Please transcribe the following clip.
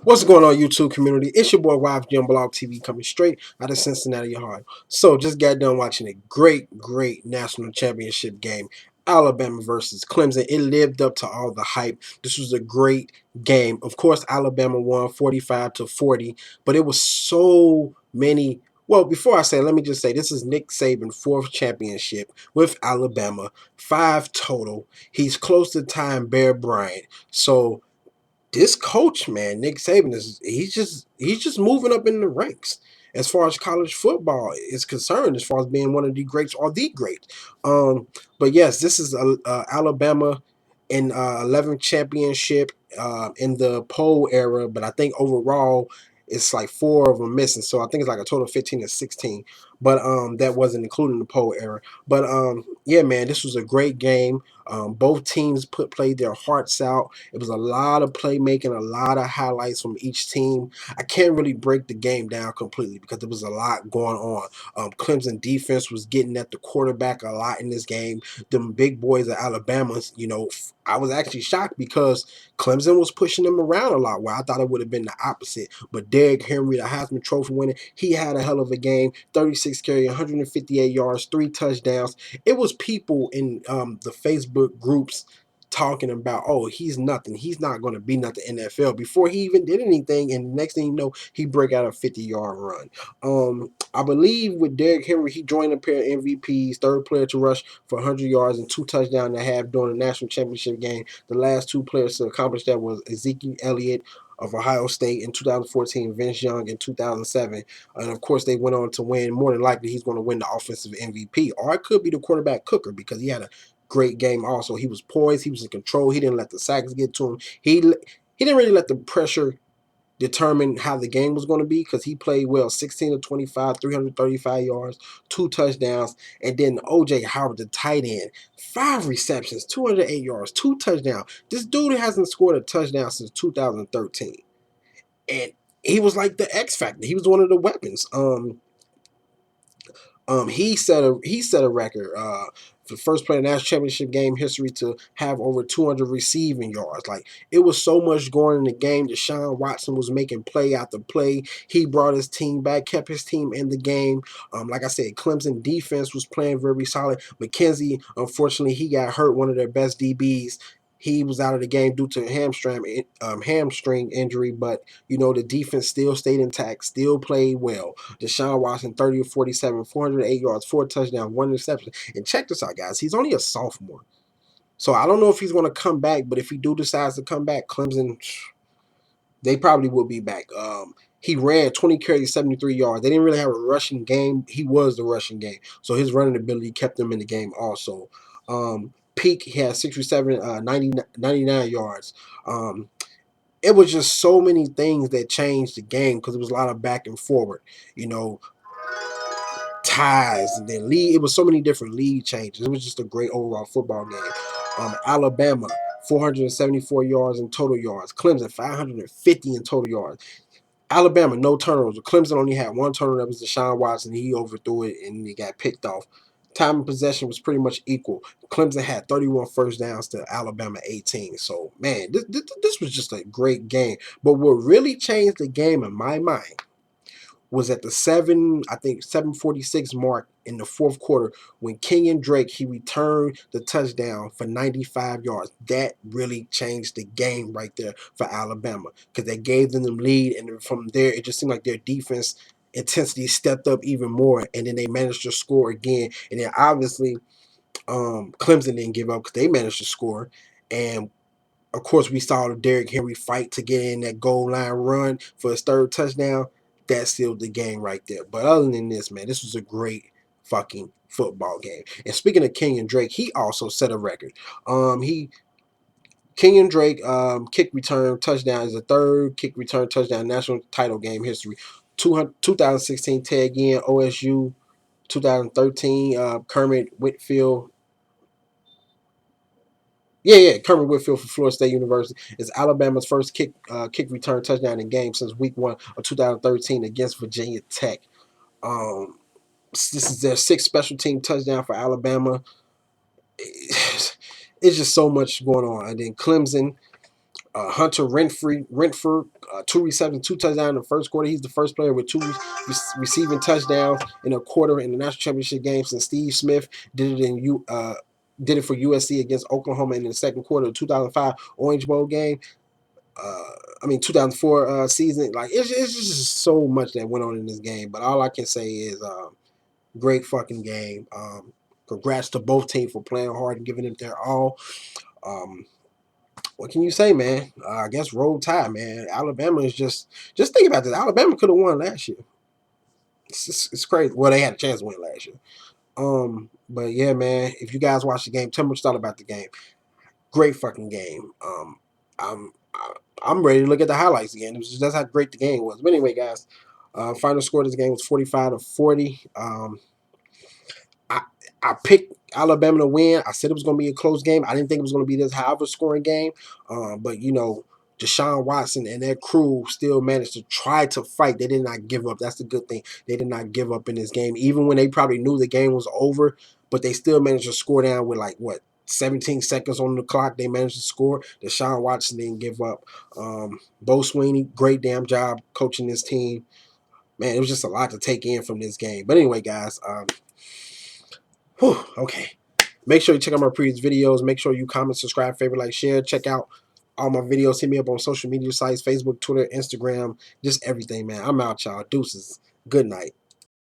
What's going on, YouTube community? It's your boy YfgmBlogTv coming straight out of Cincinnati, Ohio. So, just got done watching a great national championship game, Alabama versus Clemson. It lived up to all the hype. This was a great game. Of course, Alabama won 45-40, but it was so many. Well, before I say, let me just say this is Nick Saban's fourth championship with Alabama, 5 total. He's close to tying Bear Bryant. So this coach, man, Nick Saban he's just moving up in the ranks as far as college football is concerned, as far as being one of the greats or the great. Um, but yes, this is Alabama in 11th championship in the poll era, but I think overall it's like 4 of them missing, so I think it's like a total of 15 or 16. But that wasn't including the poll era. But yeah, man, this was a great game. Both teams played their hearts out. It was a lot of playmaking, a lot of highlights from each team. I can't really break the game down completely because there was a lot going on. Clemson defense was getting at the quarterback a lot in this game. Them big boys at Alabama, I was actually shocked because Clemson was pushing them around a lot, where I thought it would have been the opposite. But Derrick Henry, the Heisman Trophy winner, he had a hell of a game. 36 carry, 158 yards, 3 touchdowns. It was people in the Facebook groups talking about, oh, he's nothing. He's not going to be nothing in the NFL before he even did anything. And the next thing you know, he break out a 50-yard run. I believe with Derrick Henry, he joined a pair of MVPs, third player to rush for 100 yards and 2 touchdowns and a half during the national championship game. The last 2 players to accomplish that was Ezekiel Elliott of Ohio State in 2014, Vince Young in 2007. And of course, they went on to win. More than likely, he's going to win the offensive MVP, or it could be the quarterback cooker because he had a great game also. He was poised, he was in control, he didn't let the sacks get to him. He didn't really let the pressure determine how the game was going to be because he played well. 16 to 25, 335 yards, 2 touchdowns, and then OJ Howard, the tight end, 5 receptions, 208 yards, 2 touchdowns. This dude hasn't scored a touchdown since 2013, and he was like the X factor. He was one of the weapons. He set a record for the first player in national championship game history to have over 200 receiving yards. Like, it was so much going in the game. Deshaun Watson was making play after play. He brought his team back, kept his team in the game. Like I said, Clemson defense was playing very solid. McKenzie, unfortunately, he got hurt. One of their best DBs. He was out of the game due to a hamstring injury, but the defense still stayed intact, still played well. Deshaun Watson, 30 of 47, 408 yards, 4 touchdowns, 1 interception. And check this out, guys. He's only a sophomore. So I don't know if he's going to come back, but if he do decides to come back, Clemson, they probably will be back. He ran 20 carries, 73 yards. They didn't really have a rushing game. He was the rushing game. So his running ability kept him in the game also. Peak, he had 67, 99 yards. It was just so many things that changed the game because it was a lot of back and forward. You know, ties and then lead. It was so many different lead changes. It was just a great overall football game. Alabama, 474 yards in total yards. Clemson, 550 in total yards. Alabama, no turnovers. Clemson only had 1 turnover. That was Deshaun Watson. He overthrew it and he got picked off. Time of possession was pretty much equal. Clemson had 31 first downs to Alabama 18. So, man, this was just a great game. But what really changed the game in my mind was at the 7:46 mark in the fourth quarter when Kenyon Drake, he returned the touchdown for 95 yards. That really changed the game right there for Alabama because they gave them the lead, and from there it just seemed like their defense intensity stepped up even more, and then they managed to score again. And then obviously Clemson didn't give up because they managed to score. And of course, we saw the Derrick Henry fight to get in that goal line run for his 3rd touchdown. That sealed the game right there. But other than this, man, this was a great fucking football game. And speaking of Kenyon Drake, he also set a record. He Kenyon Drake kick return touchdown is the 3rd kick return touchdown in national title game history. 2016 Ted Ginn, OSU. 2013 Kermit Whitfield. Yeah. Kermit Whitfield for Florida State University is Alabama's first kick return touchdown in game since Week 1 of 2013 against Virginia Tech. Um, this is their 6th special team touchdown for Alabama. It's just so much going on. And then Clemson, Hunter Renfrew, 2 receptions, 2 touchdowns in the first quarter. He's the first player with 2 receiving touchdowns in a quarter in the national championship game since Steve Smith did it for USC against Oklahoma in the second quarter of 2005 Orange Bowl game. 2004 season. Like it's just so much that went on in this game. But all I can say is great fucking game. Congrats to both teams for playing hard and giving it their all. What can you say, man? I guess roll tide, man. Alabama is just think about this. Alabama could have won last year. It's crazy. Well, they had a chance to win last year. But yeah, man. If you guys watch the game, tell me what you thought about the game. Great fucking game. I'm I'm ready to look at the highlights again. That's how great the game was. But anyway, guys, final score of this game was 45-40. I I picked Alabama to win. I said it was going to be a close game. I didn't think it was going to be this high of a scoring game. But Deshaun Watson and their crew still managed to try to fight. They did not give up. That's the good thing. They did not give up in this game, even when they probably knew the game was over. But they still managed to score down with 17 seconds on the clock. They managed to score. Deshaun Watson didn't give up. Bo Sweeney, great damn job coaching this team. Man, it was just a lot to take in from this game. But anyway, guys, okay. Make sure you check out my previous videos. Make sure you comment, subscribe, favorite, like, share. Check out all my videos. Hit me up on social media sites, Facebook, Twitter, Instagram, just everything, man. I'm out, y'all. Deuces. Good night.